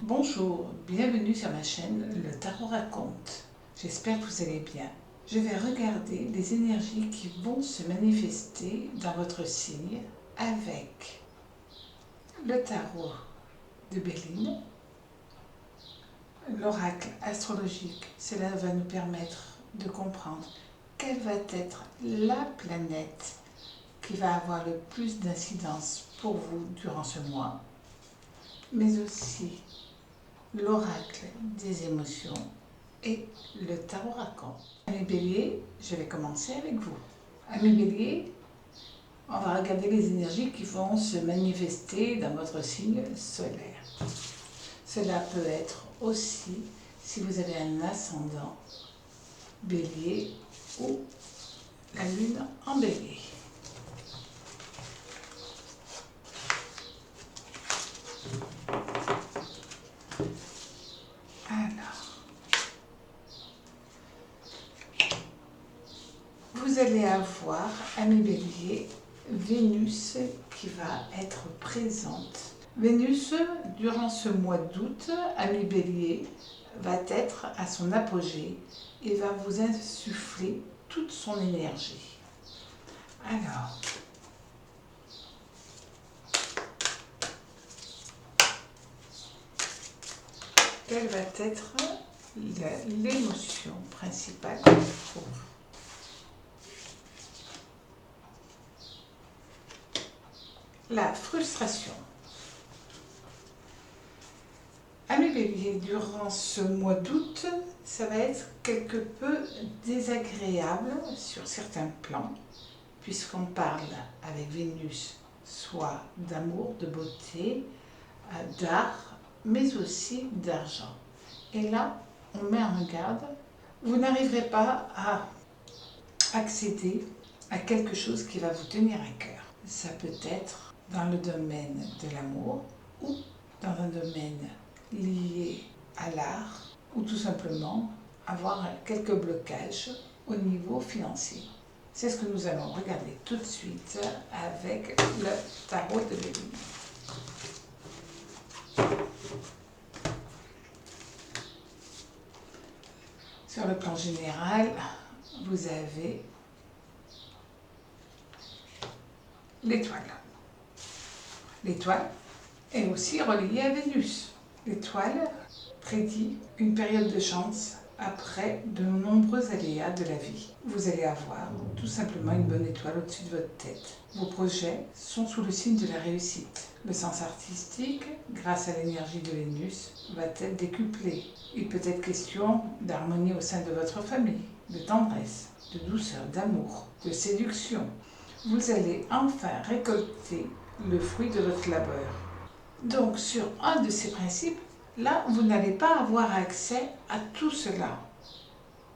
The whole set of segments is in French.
Bonjour, bienvenue sur ma chaîne Le Tarot Raconte. J'espère que vous allez bien. Je vais regarder les énergies qui vont se manifester dans votre signe avec le tarot de Béline, l'oracle astrologique. Cela va nous permettre de comprendre quelle va être la planète qui va avoir le plus d'incidence pour vous durant ce mois, mais aussi l'oracle des émotions et le tarot raconte. Amis Bélier, je vais commencer avec vous. Amis Bélier, on va regarder les énergies qui vont se manifester dans votre signe solaire. Cela peut être aussi si vous avez un ascendant Bélier ou la lune en Bélier. Alors, vous allez avoir, amis Bélier, Vénus qui va être présente. Vénus, durant ce mois d'août, amis Bélier, va être à son apogée et va vous insuffler toute son énergie. Alors, quelle va être l'émotion principale pour vous? La frustration. Amis Bélier, durant ce mois d'août, ça va être quelque peu désagréable sur certains plans, puisqu'on parle avec Vénus soit d'amour, de beauté, d'art, mais aussi d'argent. Et là, on met en garde, vous n'arriverez pas à accéder à quelque chose qui va vous tenir à cœur. Ça peut être dans le domaine de l'amour ou dans un domaine lié à l'art ou tout simplement avoir quelques blocages au niveau financier. C'est ce que nous allons regarder tout de suite avec le tarot de Béline. Sur le plan général, vous avez l'étoile. L'étoile est aussi reliée à Vénus. L'étoile prédit une période de chance après de nombreux aléas de la vie. Vous allez avoir tout simplement une bonne étoile au-dessus de votre tête. Vos projets sont sous le signe de la réussite. Le sens artistique, grâce à l'énergie de Vénus, va être décuplé. Il peut être question d'harmonie au sein de votre famille, de tendresse, de douceur, d'amour, de séduction. Vous allez enfin récolter le fruit de votre labeur. Donc, sur un de ces principes, là, vous n'allez pas avoir accès à tout cela.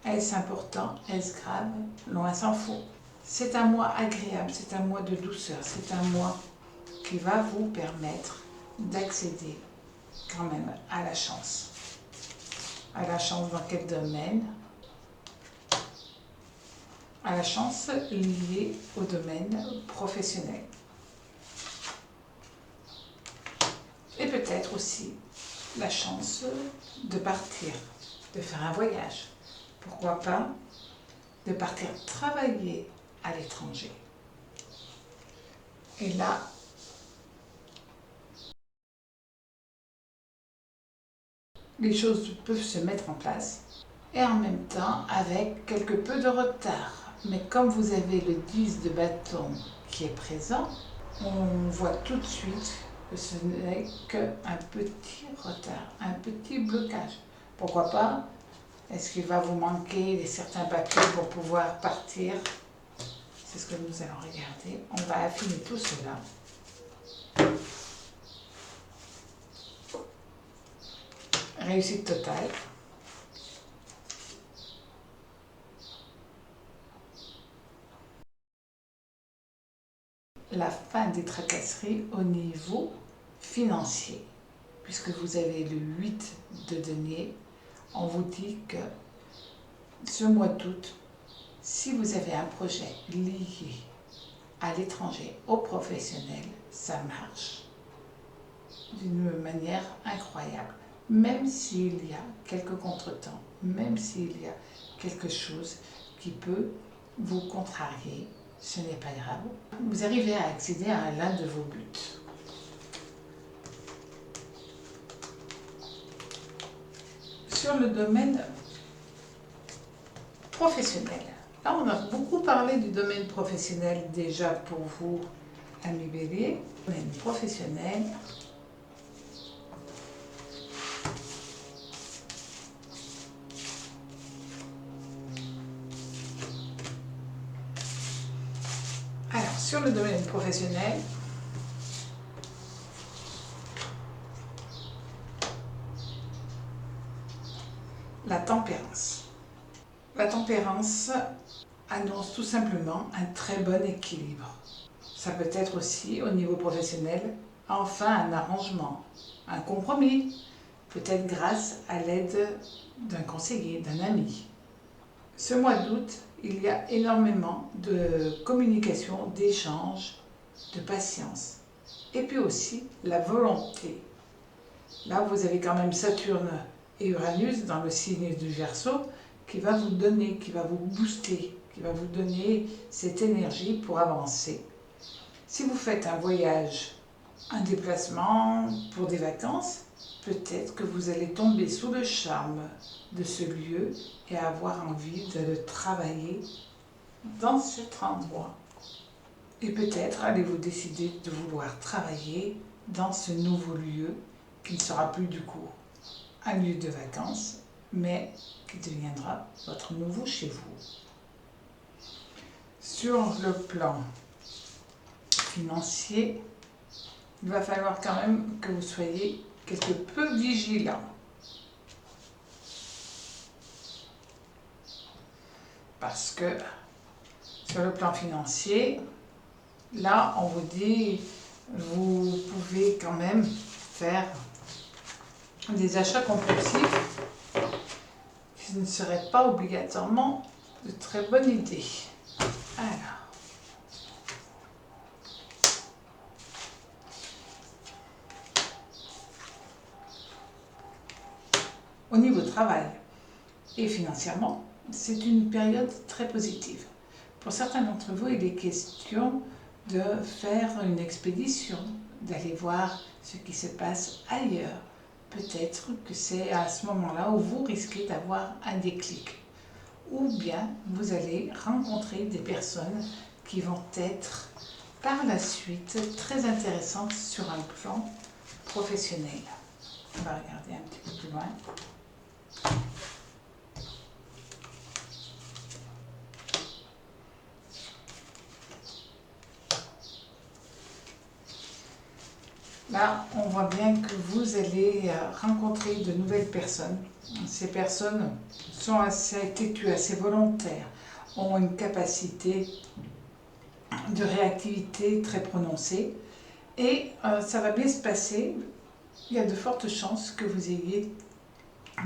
Est-ce important? Est-ce grave? Loin s'en faut. C'est un mois agréable, c'est un mois de douceur, c'est un mois qui va vous permettre d'accéder quand même à la chance. À la chance dans quel domaine? À la chance liée au domaine professionnel. Et peut-être aussi la chance de partir, de faire un voyage. Pourquoi pas de partir travailler à l'étranger. Et là, les choses peuvent se mettre en place et en même temps avec quelque peu de retard. Mais comme vous avez le 10 de bâton qui est présent, on voit tout de suite que ce n'est qu'un petit retard, un petit blocage. Pourquoi pas? Est-ce qu'il va vous manquer certains papiers pour pouvoir partir? C'est ce que nous allons regarder. On va affiner tout cela. Réussite totale. La fin des tracasseries au niveau financier, puisque vous avez le 8 de denier, on vous dit que ce mois d'août, si vous avez un projet lié à l'étranger, au professionnel, ça marche d'une manière incroyable. Même s'il y a quelques contretemps, même s'il y a quelque chose qui peut vous contrarier, ce n'est pas grave. Vous arrivez à accéder à l'un de vos buts. Sur le domaine professionnel, là on a beaucoup parlé du domaine professionnel déjà pour vous, amis Bélier. Domaine professionnel. Alors, sur le domaine professionnel, la tempérance. La tempérance annonce tout simplement un très bon équilibre. Ça peut être aussi au niveau professionnel, enfin un arrangement, un compromis, peut-être grâce à l'aide d'un conseiller, d'un ami. Ce mois d'août, il y a énormément de communication, d'échanges, de patience. Et puis aussi la volonté. Là, vous avez quand même Saturne et Uranus dans le signe du Verseau qui va vous donner, qui va vous booster, qui va vous donner cette énergie pour avancer. Si vous faites un voyage, un déplacement pour des vacances, peut-être que vous allez tomber sous le charme de ce lieu et avoir envie de le travailler dans cet endroit. Et peut-être allez-vous décider de vouloir travailler dans ce nouveau lieu qui ne sera plus du coup un lieu de vacances, mais qui deviendra votre nouveau chez vous. Sur le plan financier, il va falloir quand même que vous soyez quelque peu vigilant. Parce que sur le plan financier, là on vous dit, vous pouvez quand même faire des achats compulsifs qui ne seraient pas obligatoirement de très bonne idée. Alors, au niveau travail et financièrement, c'est une période très positive. Pour certains d'entre vous, il est question de faire une expédition, d'aller voir ce qui se passe ailleurs. Peut-être que c'est à ce moment-là où vous risquez d'avoir un déclic. Ou bien vous allez rencontrer des personnes qui vont être par la suite très intéressantes sur un plan professionnel. On va regarder un petit peu plus loin. Là, on voit bien que vous allez rencontrer de nouvelles personnes. Ces personnes sont assez têtues, assez volontaires, ont une capacité de réactivité très prononcée et ça va bien se passer. Il y a de fortes chances que vous ayez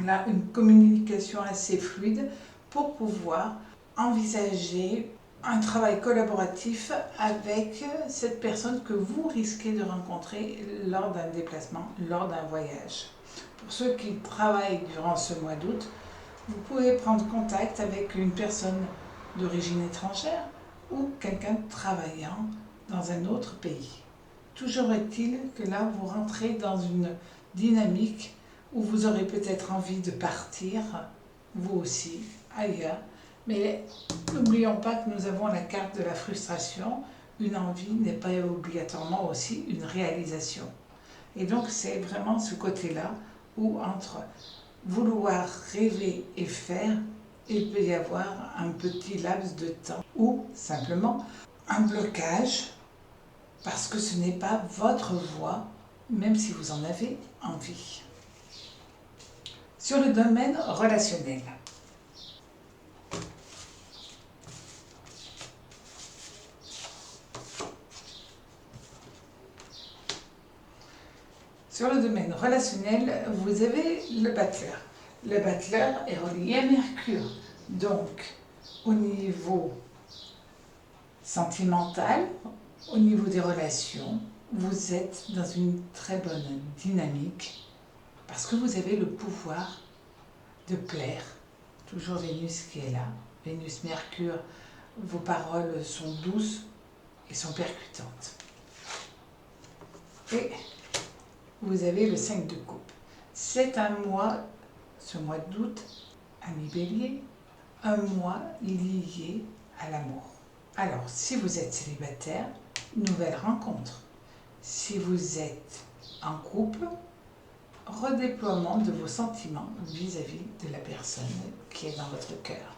là une communication assez fluide pour pouvoir envisager un travail collaboratif avec cette personne que vous risquez de rencontrer lors d'un déplacement, lors d'un voyage. Pour ceux qui travaillent durant ce mois d'août, vous pouvez prendre contact avec une personne d'origine étrangère ou quelqu'un travaillant dans un autre pays. Toujours est-il que là, vous rentrez dans une dynamique où vous aurez peut-être envie de partir, vous aussi, ailleurs. Mais n'oublions pas que nous avons la carte de la frustration. Une envie n'est pas obligatoirement aussi une réalisation. Et donc c'est vraiment ce côté-là où entre vouloir rêver et faire, il peut y avoir un petit laps de temps ou simplement un blocage parce que ce n'est pas votre voie, même si vous en avez envie. Sur le domaine relationnel, sur le domaine relationnel, vous avez le battleur. Le battleur est relié à Mercure. Donc, au niveau sentimental, au niveau des relations, vous êtes dans une très bonne dynamique parce que vous avez le pouvoir de plaire. Toujours Vénus qui est là. Vénus, Mercure, vos paroles sont douces et sont percutantes. Et vous avez le 5 de coupe. C'est un mois, ce mois d'août, ami Bélier, un mois lié à l'amour. Alors, si vous êtes célibataire, nouvelle rencontre. Si vous êtes en couple, redéploiement de vos sentiments vis-à-vis de la personne qui est dans votre cœur.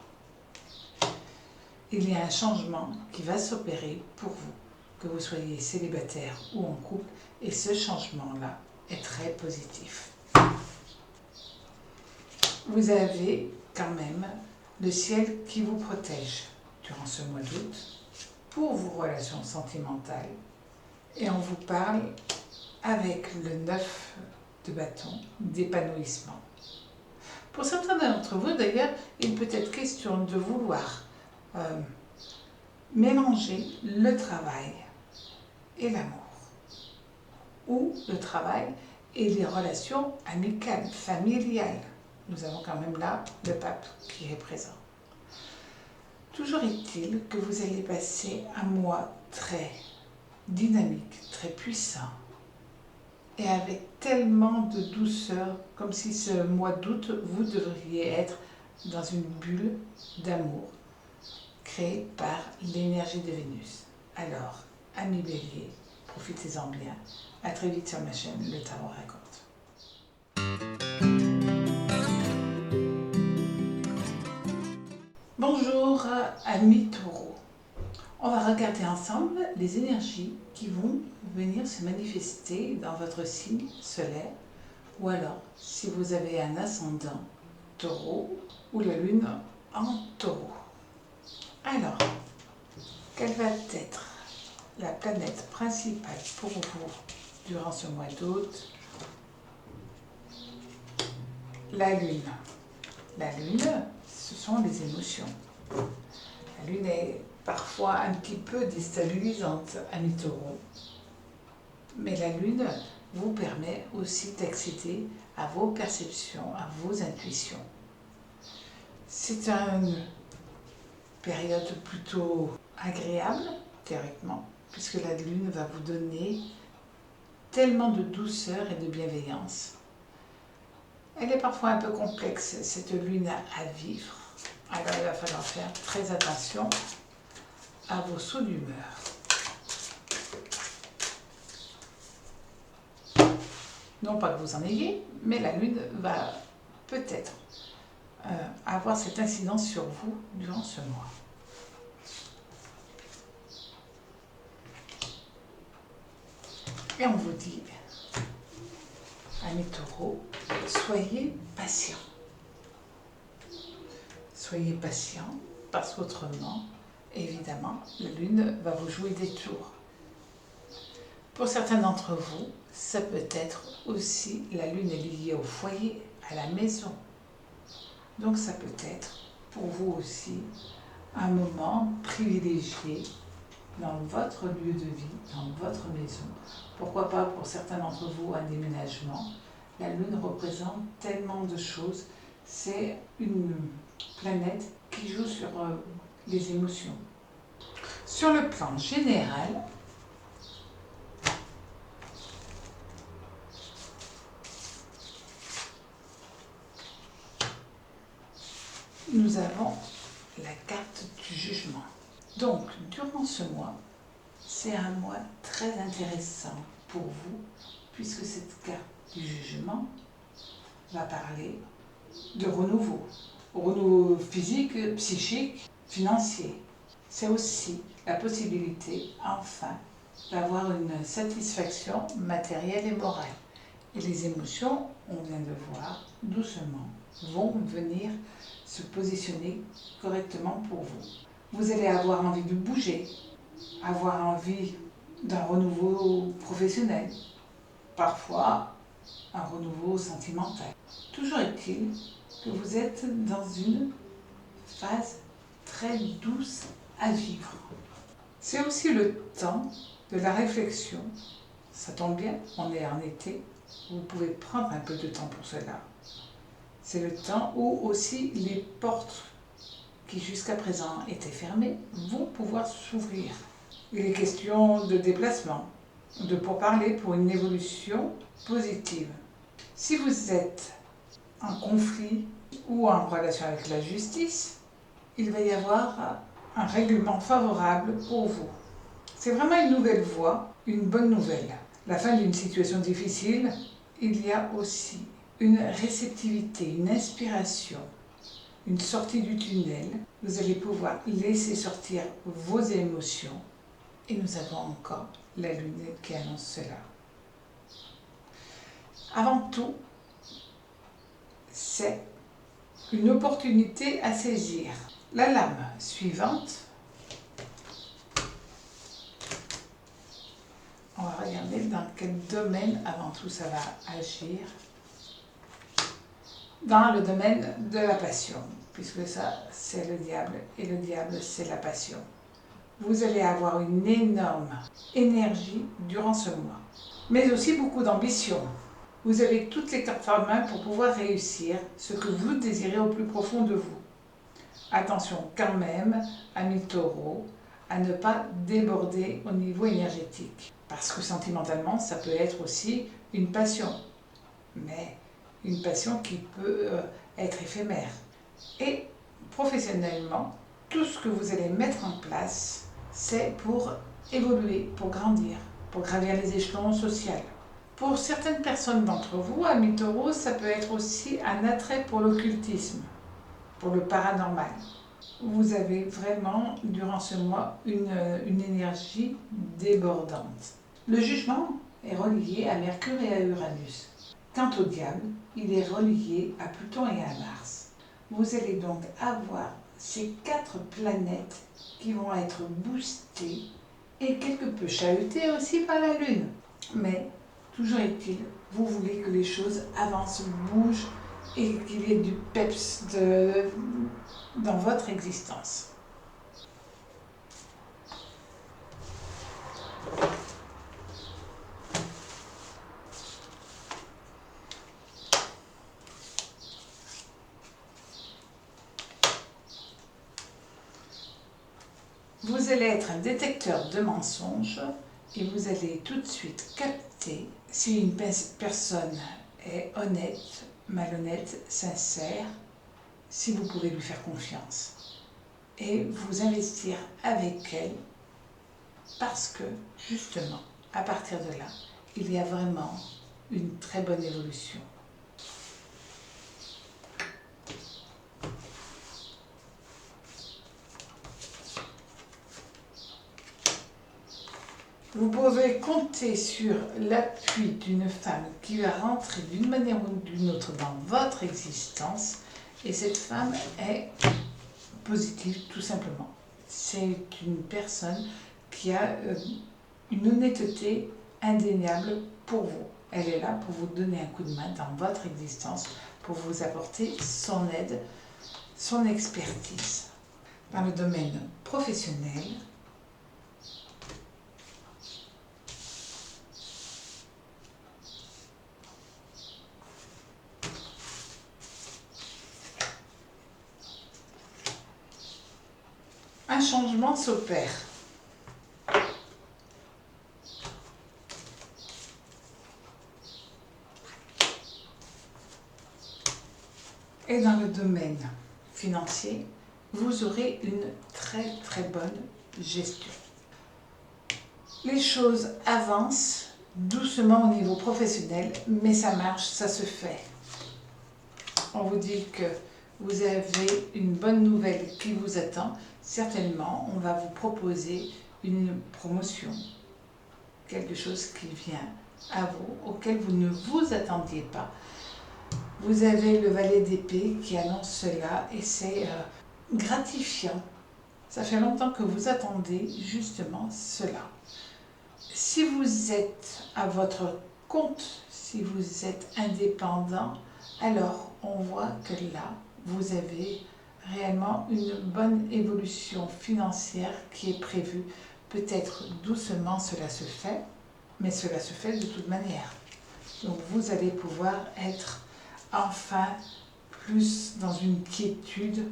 Il y a un changement qui va s'opérer pour vous, que vous soyez célibataire ou en couple, et ce changement-là est très positif. Vous avez quand même le ciel qui vous protège durant ce mois d'août pour vos relations sentimentales, et on vous parle avec le 9 de bâton d'épanouissement. Pour certains d'entre vous, d'ailleurs, il peut être question de vouloir mélanger le travail et l'amour, ou le travail et les relations amicales, familiales. Nous avons quand même là le pape qui est présent. Toujours est-il que vous allez passer un mois très dynamique, très puissant, et avec tellement de douceur, comme si ce mois d'août, vous devriez être dans une bulle d'amour créée par l'énergie de Vénus. Alors, amis Bélier, profitez-en bien. À très vite sur ma chaîne, le Tarot raconte. Bonjour, amis Taureau. On va regarder ensemble les énergies qui vont venir se manifester dans votre signe solaire, ou alors si vous avez un ascendant Taureau ou la lune en Taureau. Alors, quelle va être la planète principale pour vous durant ce mois d'août? La lune. La lune, ce sont les émotions. La lune est parfois un petit peu déstabilisante, amis Taureau. Mais la lune vous permet aussi d'accéder à vos perceptions, à vos intuitions. C'est une période plutôt agréable, théoriquement, puisque la lune va vous donner tellement de douceur et de bienveillance. Elle est parfois un peu complexe, cette lune à vivre. Alors il va falloir faire très attention à vos sauts d'humeur. Non pas que vous en ayez, mais la lune va peut-être avoir cette incidence sur vous durant ce mois. Et on vous dit, amis Taureaux, soyez patients. Soyez patients, parce qu'autrement, évidemment, la lune va vous jouer des tours. Pour certains d'entre vous, ça peut être aussi la lune est liée au foyer, à la maison. Donc ça peut être pour vous aussi un moment privilégié dans votre lieu de vie, dans votre maison. Pourquoi pas pour certains d'entre vous un déménagement. La lune représente tellement de choses. C'est une planète qui joue sur les émotions. Sur le plan général, nous avons la carte du jugement. Donc, durant ce mois, c'est un mois très intéressant pour vous, puisque cette carte du jugement va parler de renouveau. Renouveau physique, psychique, financier. C'est aussi la possibilité, enfin, d'avoir une satisfaction matérielle et morale. Et les émotions, on vient de voir, doucement, vont venir se positionner correctement pour vous. Vous allez avoir envie de bouger, avoir envie d'un renouveau professionnel. Parfois, un renouveau sentimental. Toujours est-il que vous êtes dans une phase très douce à vivre. C'est aussi le temps de la réflexion. Ça tombe bien, on est en été, vous pouvez prendre un peu de temps pour cela. C'est le temps où aussi les portes qui jusqu'à présent étaient fermées vont pouvoir s'ouvrir. Il est question de déplacement, de pourparlers pour une évolution positive. Si vous êtes en conflit ou en relation avec la justice, il va y avoir un règlement favorable pour vous. C'est vraiment une nouvelle voie, une bonne nouvelle. La fin d'une situation difficile, il y a aussi une réceptivité, une inspiration, une sortie du tunnel. Vous allez pouvoir laisser sortir vos émotions. Et nous avons encore la lune qui annonce cela. Avant tout, c'est une opportunité à saisir. La lame suivante, on va regarder dans quel domaine avant tout ça va agir. Dans le domaine de la passion, puisque ça c'est le diable et le diable c'est la passion. Vous allez avoir une énorme énergie durant ce mois, mais aussi beaucoup d'ambition. Vous avez toutes les cartes en main pour pouvoir réussir ce que vous désirez au plus profond de vous. Attention quand même, amis taureaux, à ne pas déborder au niveau énergétique. Parce que sentimentalement, ça peut être aussi une passion. Mais une passion qui peut être éphémère. Et professionnellement, tout ce que vous allez mettre en place, c'est pour évoluer, pour grandir, pour gravir les échelons sociaux. Pour certaines personnes d'entre vous, amis taureaux, ça peut être aussi un attrait pour l'occultisme, pour le paranormal. Vous avez vraiment, durant ce mois, une énergie débordante. Le jugement est relié à Mercure et à Uranus. Quant au diable, il est relié à Pluton et à Mars. Vous allez donc avoir ces 4 planètes qui vont être boostées et quelque peu chahutées aussi par la Lune. Mais toujours est-il, vous voulez que les choses avancent, bougent et qu'il y ait du peps dans votre existence. Vous allez être un détecteur de mensonges et vous allez tout de suite capter si une personne est honnête, malhonnête, sincère, si vous pouvez lui faire confiance. Et vous investir avec elle parce que, justement, à partir de là, il y a vraiment une très bonne évolution. Vous pouvez compter sur l'appui d'une femme qui va rentrer d'une manière ou d'une autre dans votre existence et cette femme est positive tout simplement. C'est une personne qui a une honnêteté indéniable pour vous. Elle est là pour vous donner un coup de main dans votre existence, pour vous apporter son aide, son expertise. Dans le domaine professionnel, un changement s'opère. Et dans le domaine financier, vous aurez une très bonne gestion. Les choses avancent doucement au niveau professionnel, mais ça marche, ça se fait. On vous dit que vous avez une bonne nouvelle qui vous attend. Certainement, on va vous proposer une promotion, quelque chose qui vient à vous, auquel vous ne vous attendiez pas. Vous avez le valet d'épée qui annonce cela et c'est gratifiant. Ça fait longtemps que vous attendez justement cela. Si vous êtes à votre compte, si vous êtes indépendant, alors on voit que là, vous avez réellement une bonne évolution financière qui est prévue. Peut-être doucement cela se fait, mais cela se fait de toute manière. Donc vous allez pouvoir être enfin plus dans une quiétude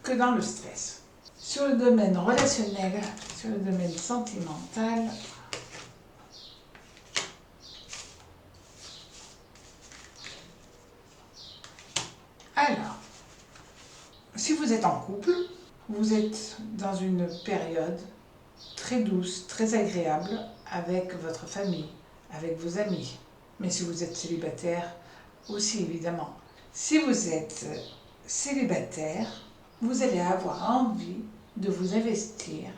que dans le stress. Sur le domaine relationnel, sur le domaine sentimental, alors, si vous êtes en couple, vous êtes dans une période très douce, très agréable avec votre famille, avec vos amis. Mais si vous êtes célibataire, aussi évidemment. Si vous êtes célibataire, vous allez avoir envie de vous investir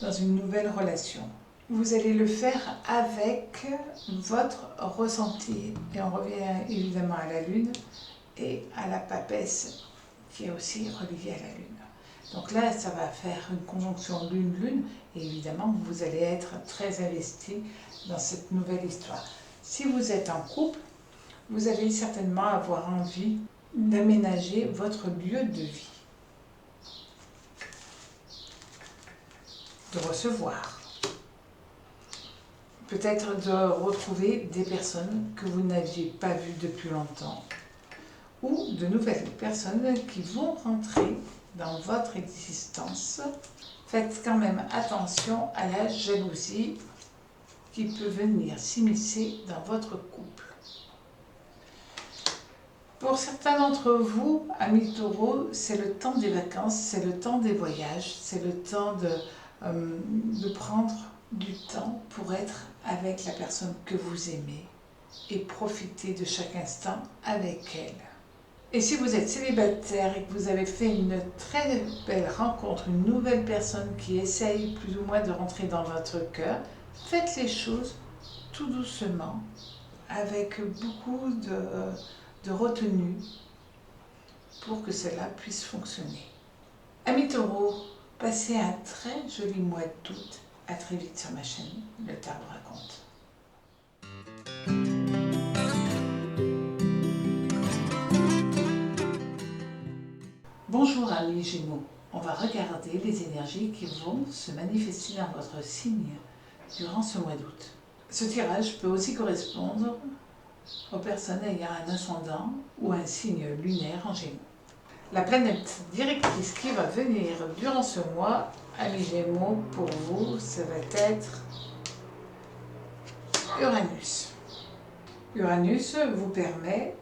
dans une nouvelle relation. Vous allez le faire avec votre ressenti. Et on revient évidemment à la lune et à la papesse qui est aussi reliée à la lune. Donc là, ça va faire une conjonction lune-lune et évidemment, vous allez être très investi dans cette nouvelle histoire. Si vous êtes en couple, vous allez certainement avoir envie d'aménager votre lieu de vie, de recevoir, peut-être de retrouver des personnes que vous n'aviez pas vues depuis longtemps ou de nouvelles personnes qui vont rentrer dans votre existence. Faites quand même attention à la jalousie qui peut venir s'immiscer dans votre couple. Pour certains d'entre vous, amis taureaux, c'est le temps des vacances, c'est le temps des voyages, c'est le temps de prendre du temps pour être avec la personne que vous aimez et profiter de chaque instant avec elle. Et si vous êtes célibataire et que vous avez fait une très belle rencontre, une nouvelle personne qui essaye plus ou moins de rentrer dans votre cœur, faites les choses tout doucement, avec beaucoup de retenue pour que cela puisse fonctionner. Amis taureaux, passez un très joli mois d'août. À très vite sur ma chaîne, le Tarot raconte. Bonjour amis Gémeaux, on va regarder les énergies qui vont se manifester dans votre signe durant ce mois d'août. Ce tirage peut aussi correspondre aux personnes ayant un ascendant ou un signe lunaire en Gémeaux. La planète directrice qui va venir durant ce mois, amis Gémeaux, pour vous, ça va être Uranus. Uranus vous permet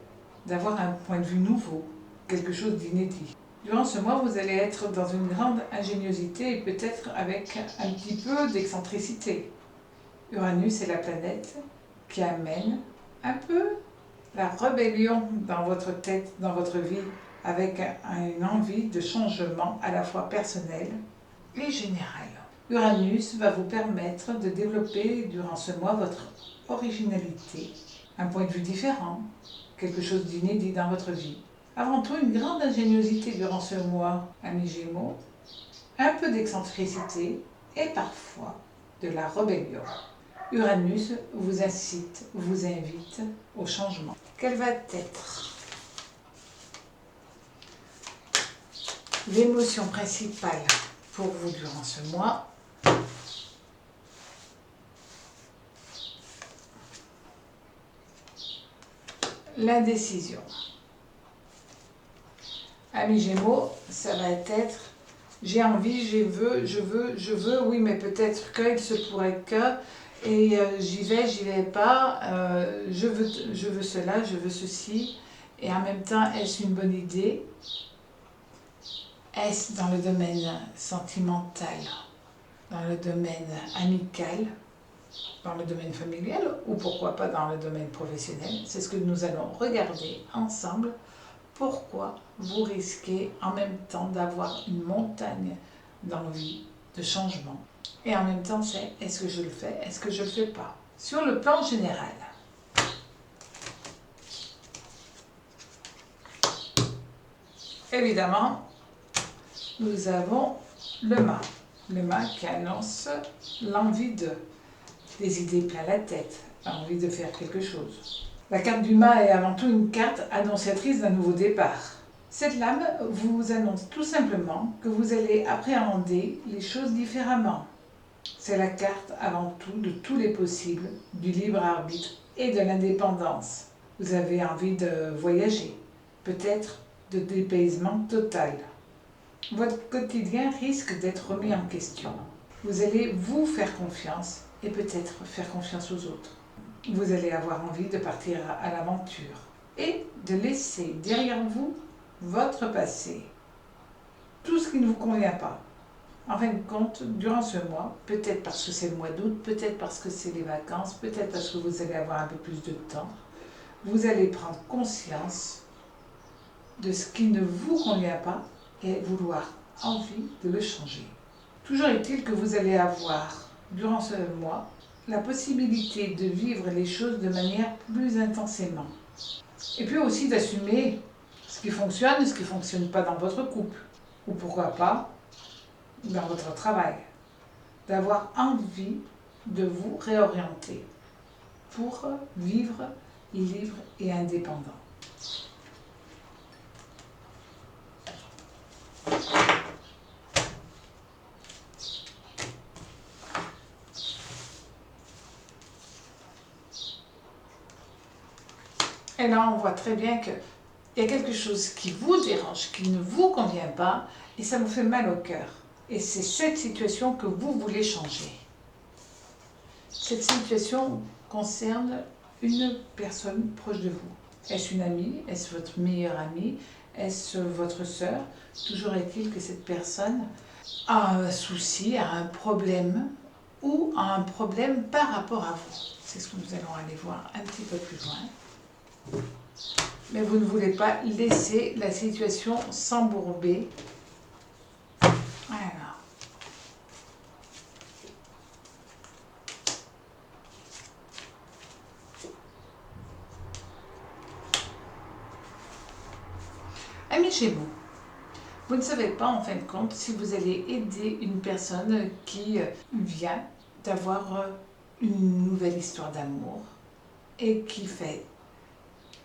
d'avoir un point de vue nouveau, quelque chose d'inédit. Durant ce mois, vous allez être dans une grande ingéniosité et peut-être avec un petit peu d'excentricité. Uranus est la planète qui amène un peu la rébellion dans votre tête, dans votre vie, avec une envie de changement à la fois personnel et général. Uranus va vous permettre de développer durant ce mois votre originalité, un point de vue différent, quelque chose d'inédit dans votre vie. Avant tout, une grande ingéniosité durant ce mois, amis Gémeaux, un peu d'excentricité et parfois de la rébellion. Uranus vous incite, vous invite au changement. Quelle va être l'émotion principale pour vous durant ce mois? L'indécision. Amis Gémeaux, ça va être j'ai envie, je veux, oui, mais peut-être qu'il se pourrait que, et j'y vais pas, je veux cela, je veux ceci, et en même temps, est-ce une bonne idée? Est-ce dans le domaine sentimental, dans le domaine amical, dans le domaine familial, ou pourquoi pas dans le domaine professionnel? C'est ce que nous allons regarder ensemble. Pourquoi vous risquez en même temps d'avoir une montagne d'envie, de changement? Et en même temps, c'est est-ce que je le fais, est-ce que je ne le fais pas? Sur le plan général, évidemment, nous avons le mât qui annonce l'envie des idées plein la tête, a envie de faire quelque chose. La carte du mât est avant tout une carte annonciatrice d'un nouveau départ. Cette lame vous annonce tout simplement que vous allez appréhender les choses différemment. C'est la carte avant tout de tous les possibles, du libre arbitre et de l'indépendance. Vous avez envie de voyager, peut-être de dépaysement total. Votre quotidien risque d'être remis en question. Vous allez vous faire confiance et peut-être faire confiance aux autres. Vous allez avoir envie de partir à l'aventure et de laisser derrière vous votre passé, tout ce qui ne vous convient pas. En fin de compte, durant ce mois, peut-être parce que c'est le mois d'août, peut-être parce que c'est les vacances, peut-être parce que vous allez avoir un peu plus de temps, vous allez prendre conscience de ce qui ne vous convient pas et vouloir envie de le changer. Toujours est-il que vous allez avoir, durant ce mois, la possibilité de vivre les choses de manière plus intensément. Et puis aussi d'assumer ce qui fonctionne et ce qui ne fonctionne pas dans votre couple. Ou pourquoi pas dans votre travail. D'avoir envie de vous réorienter pour vivre libre et indépendant. Et là, on voit très bien qu'il y a quelque chose qui vous dérange, qui ne vous convient pas, et ça vous fait mal au cœur. Et c'est cette situation que vous voulez changer. Cette situation concerne une personne proche de vous. Est-ce une amie? Est-ce votre meilleure amie? Est-ce votre sœur? Toujours est-il que cette personne a un souci, a un problème, ou a un problème par rapport à vous. C'est ce que nous allons aller voir un petit peu plus loin. Mais vous ne voulez pas laisser la situation s'embourber. Alors. Amis Gémeaux, vous ne savez pas en fin de compte si vous allez aider une personne qui vient d'avoir une nouvelle histoire d'amour et qui fait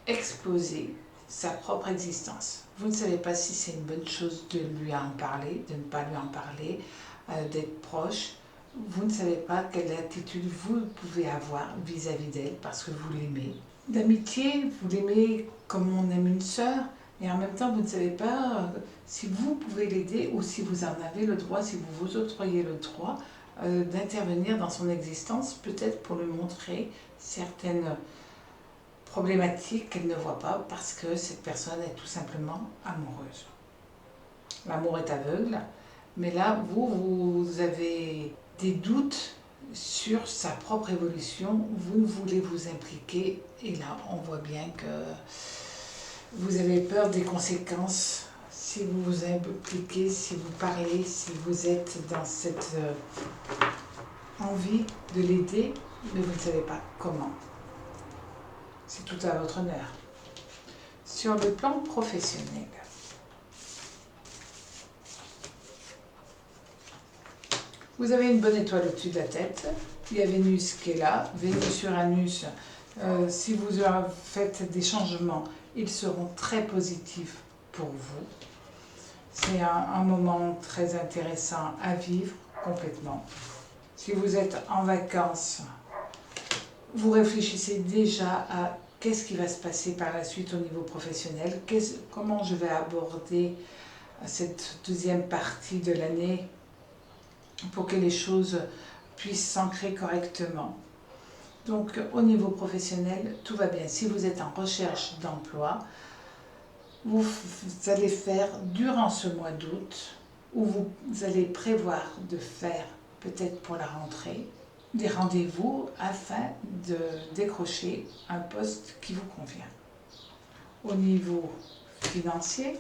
exploser sa propre existence. Vous ne savez pas si c'est une bonne chose de lui en parler, de ne pas lui en parler, d'être proche. Vous ne savez pas quelle attitude vous pouvez avoir vis-à-vis d'elle parce que vous l'aimez. D'amitié, vous l'aimez comme on aime une sœur, et en même temps, vous ne savez pas si vous pouvez l'aider ou si vous en avez le droit, si vous vous octroyez le droit d'intervenir dans son existence, peut-être pour lui montrer certaines problématiques qu'elle ne voit pas parce que cette personne est tout simplement amoureuse. L'amour est aveugle, mais là, vous avez des doutes sur sa propre évolution, vous voulez vous impliquer, et là, on voit bien que vous avez peur des conséquences si vous vous impliquez, si vous parlez, si vous êtes dans cette envie de l'aider, mais vous ne savez pas comment. C'est tout à votre honneur. Sur le plan professionnel, vous avez une bonne étoile au-dessus de la tête. Il y a Vénus qui est là. Vénus-Uranus, si vous faites des changements, ils seront très positifs pour vous. C'est un moment très intéressant à vivre complètement. Si vous êtes en vacances, vous réfléchissez déjà à qu'est-ce qui va se passer par la suite au niveau professionnel, comment je vais aborder cette deuxième partie de l'année pour que les choses puissent s'ancrer correctement. Donc au niveau professionnel, tout va bien. Si vous êtes en recherche d'emploi, vous allez faire durant ce mois d'août, où vous allez prévoir de faire peut-être pour la rentrée, des rendez-vous afin de décrocher un poste qui vous convient. Au niveau financier,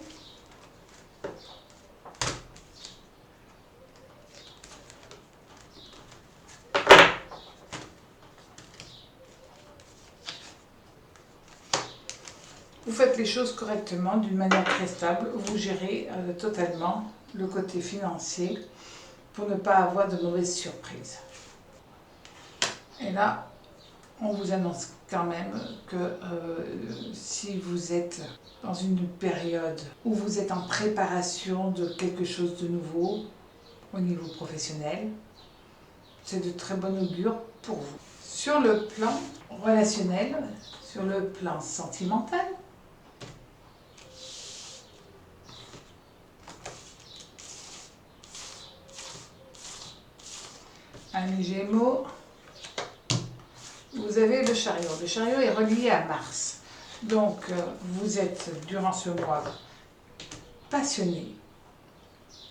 vous faites les choses correctement, d'une manière très stable, vous gérez totalement le côté financier pour ne pas avoir de mauvaises surprises. Et là, on vous annonce quand même que si vous êtes dans une période où vous êtes en préparation de quelque chose de nouveau au niveau professionnel, c'est de très bon augure pour vous. Sur le plan relationnel, sur le plan sentimental, amis Gémeaux, vous avez le chariot. Le chariot est relié à Mars. Donc, vous êtes, durant ce mois, passionné.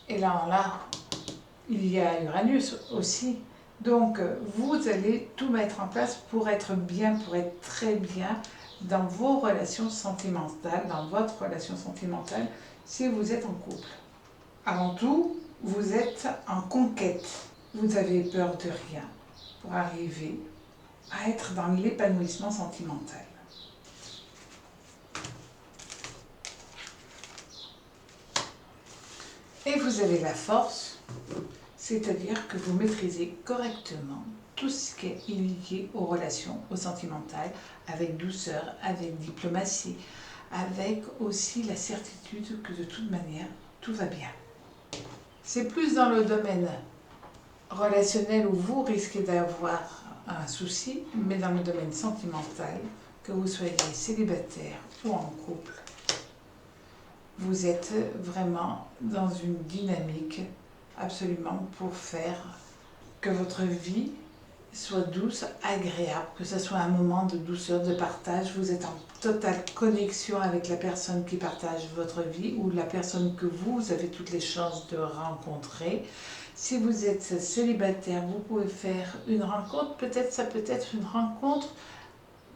Et là, il y a Uranus aussi. Donc, vous allez tout mettre en place pour être bien, pour être très bien dans vos relations sentimentales, dans votre relation sentimentale, si vous êtes en couple. Avant tout, vous êtes en conquête. Vous avez peur de rien pour arriver à être dans l'épanouissement sentimental. Et vous avez la force, c'est-à-dire que vous maîtrisez correctement tout ce qui est lié aux relations, aux sentimentales, avec douceur, avec diplomatie, avec aussi la certitude que de toute manière, tout va bien. C'est plus dans le domaine relationnel où vous risquez d'avoir un souci, mais dans le domaine sentimental, que vous soyez célibataire ou en couple, vous êtes vraiment dans une dynamique absolument pour faire que votre vie soit douce, agréable, que ce soit un moment de douceur, de partage. Vous êtes en totale connexion avec la personne qui partage votre vie ou la personne que vous avez toutes les chances de rencontrer. Si vous êtes célibataire, vous pouvez faire une rencontre. Peut-être ça peut être une rencontre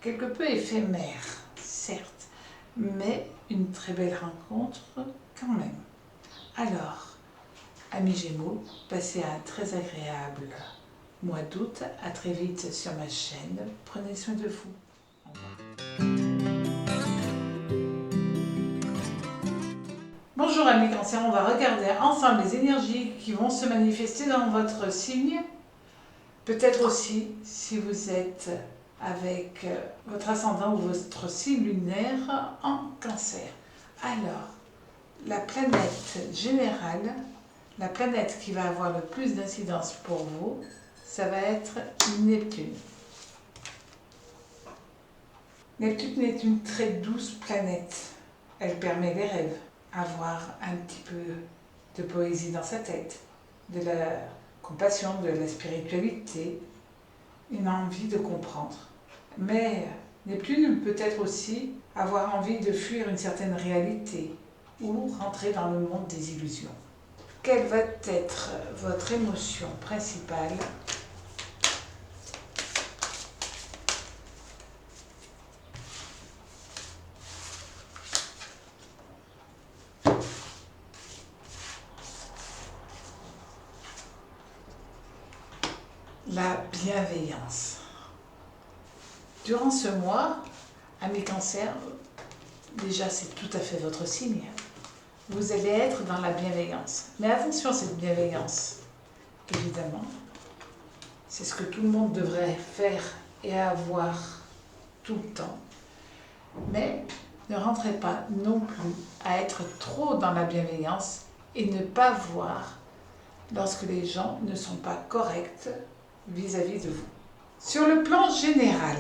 quelque peu éphémère, certes, mais une très belle rencontre quand même. Alors, amis Gémeaux, passez un très agréable mois d'août. À très vite sur ma chaîne. Prenez soin de vous. Au revoir. Bonjour amis Cancer, on va regarder ensemble les énergies qui vont se manifester dans votre signe. Peut-être aussi si vous êtes avec votre ascendant ou votre signe lunaire en Cancer. Alors, la planète générale, la planète qui va avoir le plus d'incidence pour vous, ça va être Neptune. Neptune est une très douce planète. Elle permet les rêves, avoir un petit peu de poésie dans sa tête, de la compassion, de la spiritualité, une envie de comprendre. Mais Neptune peut être aussi avoir envie de fuir une certaine réalité ou rentrer dans le monde des illusions. Quelle va être votre émotion principale ? La bienveillance. Durant ce mois, amis Cancer, déjà c'est tout à fait votre signe. Vous allez être dans la bienveillance. Mais attention à cette bienveillance. Évidemment, c'est ce que tout le monde devrait faire et avoir tout le temps. Mais ne rentrez pas non plus à être trop dans la bienveillance et ne pas voir lorsque les gens ne sont pas corrects vis-à-vis de vous. Sur le plan général,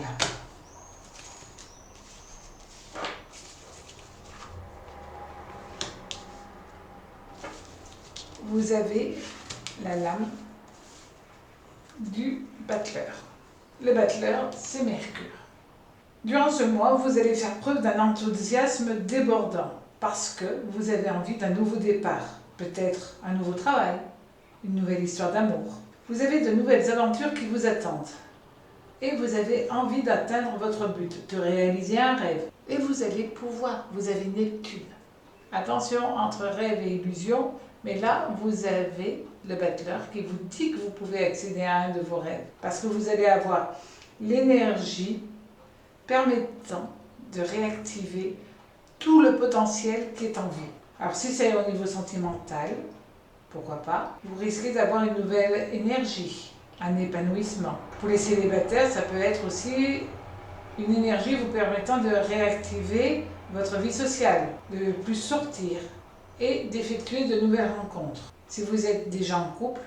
vous avez la lame du battleur. Le battleur, c'est Mercure. Durant ce mois, vous allez faire preuve d'un enthousiasme débordant parce que vous avez envie d'un nouveau départ, peut-être un nouveau travail, une nouvelle histoire d'amour. Vous avez de nouvelles aventures qui vous attendent et vous avez envie d'atteindre votre but, de réaliser un rêve. Et vous allez pouvoir, vous avez Neptune. Attention entre rêve et illusion, mais là, vous avez le battleur qui vous dit que vous pouvez accéder à un de vos rêves. Parce que vous allez avoir l'énergie permettant de réactiver tout le potentiel qui est en vous. Alors si c'est au niveau sentimental, pourquoi pas, vous risquez d'avoir une nouvelle énergie. un épanouissement. Pour les célibataires, ça peut être aussi une énergie vous permettant de réactiver votre vie sociale, de plus sortir et d'effectuer de nouvelles rencontres. Si vous êtes déjà en couple,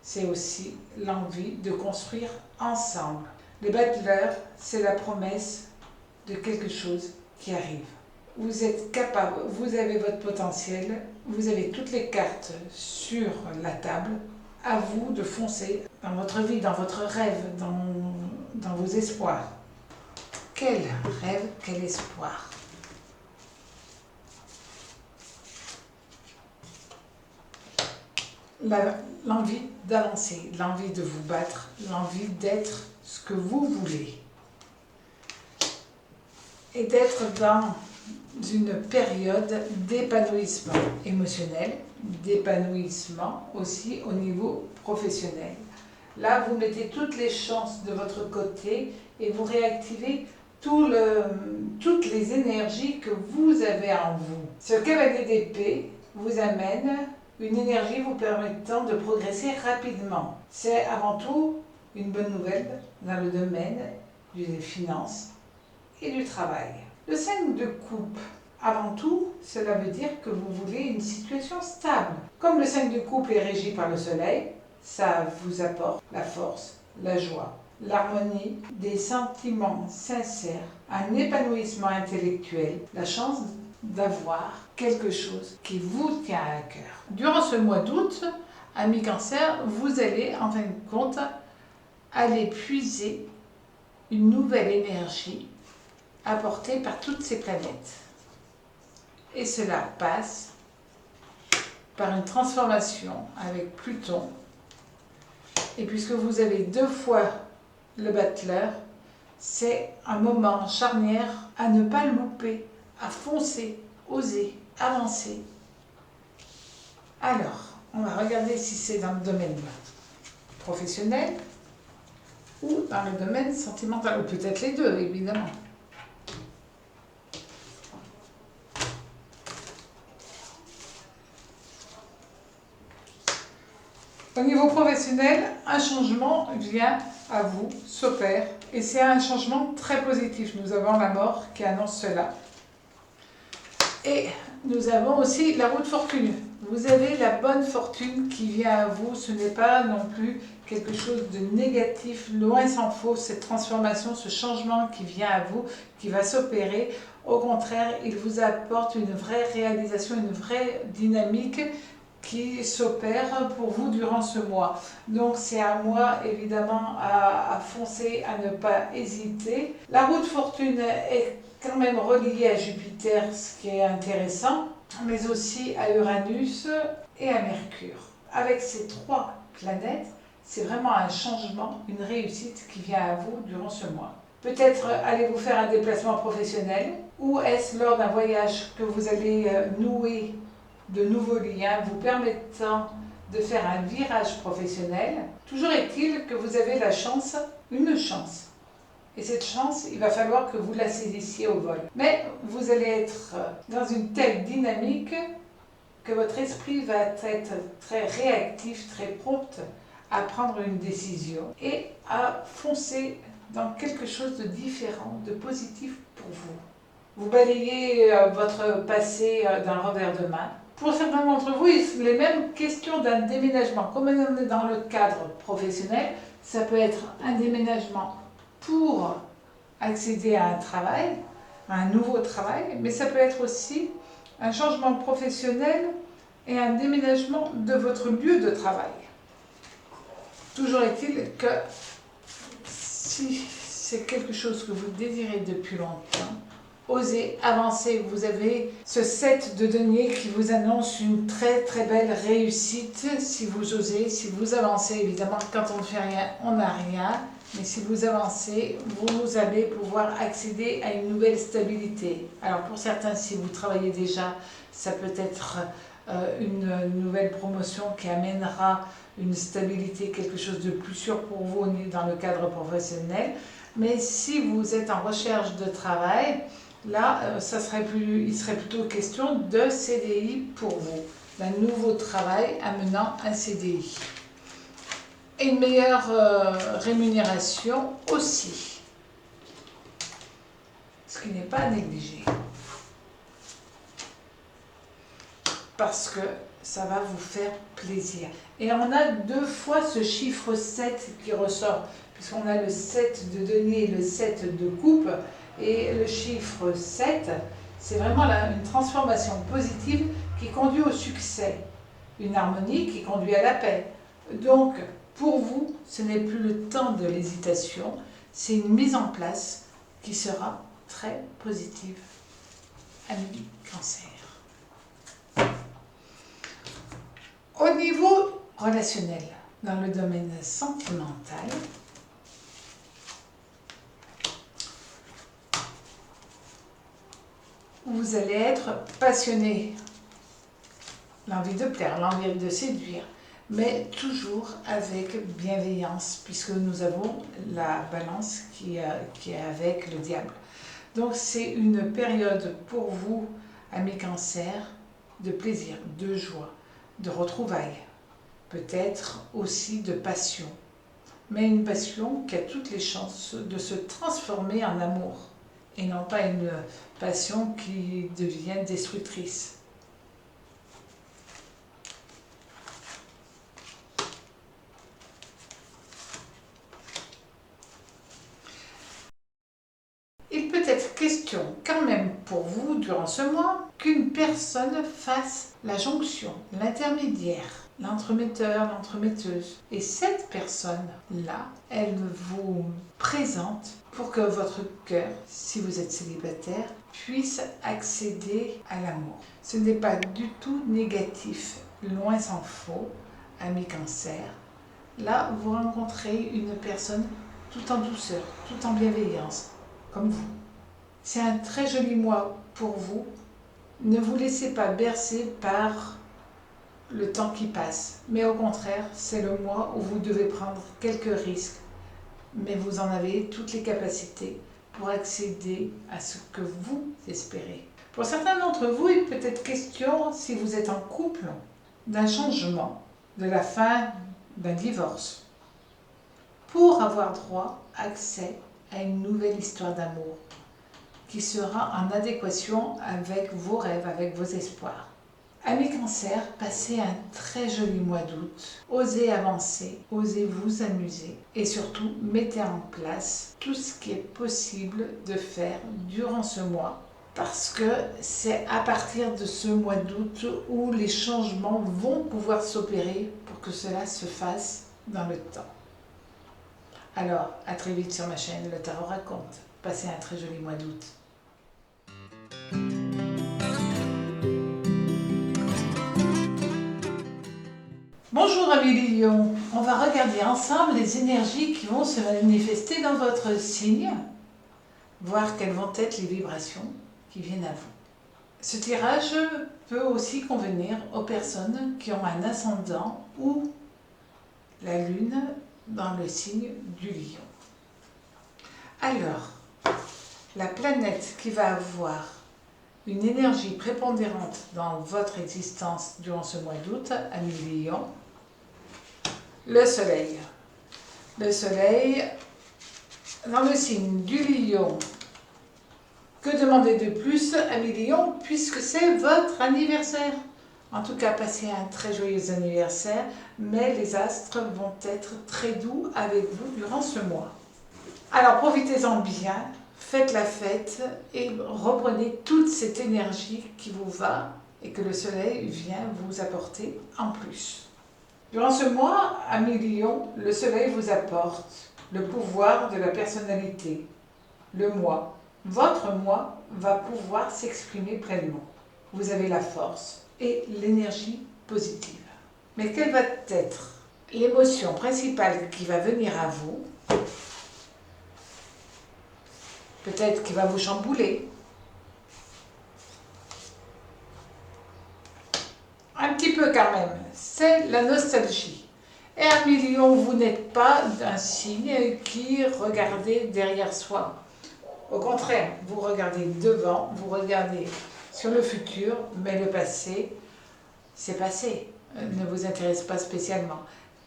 c'est aussi l'envie de construire ensemble. Les battleurs, c'est la promesse de quelque chose qui arrive. Vous êtes capable, vous avez votre potentiel, vous avez toutes les cartes sur la table. À vous de foncer dans votre vie, dans votre rêve, dans vos espoirs. Quel rêve, quel espoir! L'envie d'avancer, l'envie de vous battre, l'envie d'être ce que vous voulez. Et d'être dans une période d'épanouissement émotionnel, d'épanouissement aussi au niveau professionnel. Là, vous mettez toutes les chances de votre côté et vous réactivez toutes les énergies que vous avez en vous. Ce cavalier d'épée vous amène une énergie vous permettant de progresser rapidement. C'est avant tout une bonne nouvelle dans le domaine des finances et du travail. Le 5 de coupe, avant tout, cela veut dire que vous voulez une situation stable. Comme le 5 de coupe est régi par le soleil, ça vous apporte la force, la joie, l'harmonie, des sentiments sincères, un épanouissement intellectuel, la chance d'avoir quelque chose qui vous tient à cœur. Durant ce mois d'août, amis Cancer, vous allez en fin de compte aller puiser une nouvelle énergie apportée par toutes ces planètes. Et cela passe par une transformation avec Pluton. Et puisque vous avez 2 fois le battleur, c'est un moment charnière à ne pas louper, à foncer, oser, avancer. Alors, on va regarder si c'est dans le domaine professionnel ou dans le domaine sentimental, ou peut-être les deux, évidemment. Au niveau professionnel, un changement vient à vous, s'opère, et c'est un changement très positif. Nous avons la mort qui annonce cela. Et nous avons aussi la roue de fortune. Vous avez la bonne fortune qui vient à vous, ce n'est pas non plus quelque chose de négatif, loin s'en faut, cette transformation, ce changement qui vient à vous, qui va s'opérer. Au contraire, il vous apporte une vraie réalisation, une vraie dynamique qui s'opère pour vous durant ce mois. Donc c'est un mois évidemment à foncer, à ne pas hésiter. La roue de fortune est quand même reliée à Jupiter, ce qui est intéressant, mais aussi à Uranus et à Mercure. Avec ces 3 planètes, c'est vraiment un changement, une réussite qui vient à vous durant ce mois. Peut-être allez-vous faire un déplacement professionnel, ou est-ce lors d'un voyage que vous allez nouer de nouveaux liens vous permettant de faire un virage professionnel. Toujours est-il que vous avez la chance, une chance. Et cette chance, il va falloir que vous la saisissiez au vol. Mais vous allez être dans une telle dynamique que votre esprit va être très réactif, très prompt à prendre une décision et à foncer dans quelque chose de différent, de positif pour vous. Vous balayez votre passé d'un revers de main. Pour certains d'entre vous, il est même question d'un déménagement. Comme on est dans le cadre professionnel, ça peut être un déménagement pour accéder à un travail, à un nouveau travail, mais ça peut être aussi un changement professionnel et un déménagement de votre lieu de travail. Toujours est-il que si c'est quelque chose que vous désirez depuis longtemps, osez avancer. Vous avez ce 7 de denier qui vous annonce une très très belle réussite si vous osez, si vous avancez. Évidemment, quand on ne fait rien, on n'a rien. Mais si vous avancez, vous allez pouvoir accéder à une nouvelle stabilité. Alors pour certains, si vous travaillez déjà, ça peut être une nouvelle promotion qui amènera une stabilité, quelque chose de plus sûr pour vous dans le cadre professionnel. Mais si vous êtes en recherche de travail, là, il serait plutôt question de CDI pour vous, d'un nouveau travail amenant un CDI. Et une meilleure rémunération aussi, ce qui n'est pas à négliger. Parce que ça va vous faire plaisir. Et on a 2 fois ce chiffre 7 qui ressort, puisqu'on a le 7 de denier et le 7 de coupe. Et le chiffre 7, c'est vraiment une transformation positive qui conduit au succès. Une harmonie qui conduit à la paix. Donc, pour vous, ce n'est plus le temps de l'hésitation, c'est une mise en place qui sera très positive. Amis Cancer. Au niveau relationnel, dans le domaine sentimental, vous allez être passionné, l'envie de plaire, l'envie de séduire, mais toujours avec bienveillance, puisque nous avons la balance qui est avec le diable. Donc c'est une période pour vous, amis Cancer, de plaisir, de joie, de retrouvailles, peut-être aussi de passion, mais une passion qui a toutes les chances de se transformer en amour, et non pas une passion qui devient destructrice. Il peut être question quand même pour vous, durant ce mois, qu'une personne fasse la jonction, l'intermédiaire, l'entremetteur, l'entremetteuse. Et cette personne-là, elle vous présente pour que votre cœur, si vous êtes célibataire, puisse accéder à l'amour. Ce n'est pas du tout négatif, loin s'en faut, amis Cancer. Là, vous rencontrez une personne tout en douceur, tout en bienveillance, comme vous. C'est un très joli mois pour vous. Ne vous laissez pas bercer par le temps qui passe, mais au contraire, c'est le mois où vous devez prendre quelques risques, mais vous en avez toutes les capacités pour accéder à ce que vous espérez. Pour certains d'entre vous, il peut être question, si vous êtes en couple, d'un changement, de la fin d'un divorce, pour avoir droit, accès à une nouvelle histoire d'amour qui sera en adéquation avec vos rêves, avec vos espoirs. Amis Cancer, passez un très joli mois d'août. Osez avancer, osez vous amuser et surtout mettez en place tout ce qui est possible de faire durant ce mois, parce que c'est à partir de ce mois d'août où les changements vont pouvoir s'opérer pour que cela se fasse dans le temps. Alors, à très vite sur ma chaîne Le Tarot Raconte. Passez un très joli mois d'août. Bonjour amis Lions, on va regarder ensemble les énergies qui vont se manifester dans votre signe, voir quelles vont être les vibrations qui viennent à vous. Ce tirage peut aussi convenir aux personnes qui ont un ascendant ou la lune dans le signe du lion. Alors, la planète qui va avoir une énergie prépondérante dans votre existence durant ce mois d'août, amis Lion, le soleil. Le soleil, dans le signe du lion. Que demander de plus, amis Lion, puisque c'est votre anniversaire? En tout cas, passez un très joyeux anniversaire, mais les astres vont être très doux avec vous durant ce mois. Alors profitez-en bien, faites la fête et reprenez toute cette énergie qui vous va et que le soleil vient vous apporter en plus. Durant ce mois, amis Lion, le soleil vous apporte le pouvoir de la personnalité. Le moi, votre moi, va pouvoir s'exprimer pleinement. Vous avez la force et l'énergie positive. Mais quelle va être l'émotion principale qui va venir à vous? Peut-être qui va vous chambouler. Un petit peu quand même, c'est la nostalgie. Et amis Lion, vous n'êtes pas un signe qui regardez derrière soi. Au contraire, vous regardez devant, vous regardez sur le futur, mais le passé, c'est passé, ne vous intéresse pas spécialement.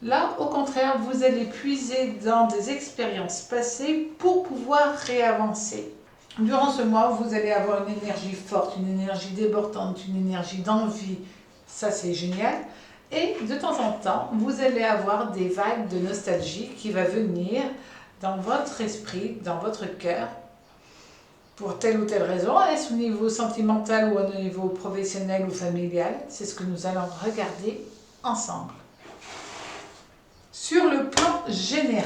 Là, au contraire, vous allez puiser dans des expériences passées pour pouvoir réavancer. Durant ce mois, vous allez avoir une énergie forte, une énergie débordante, une énergie d'envie. Ça, c'est génial. Et de temps en temps, vous allez avoir des vagues de nostalgie qui vont venir dans votre esprit, dans votre cœur, pour telle ou telle raison. Est-ce au niveau sentimental ou au niveau professionnel ou familial? C'est ce que nous allons regarder ensemble. Sur le plan général,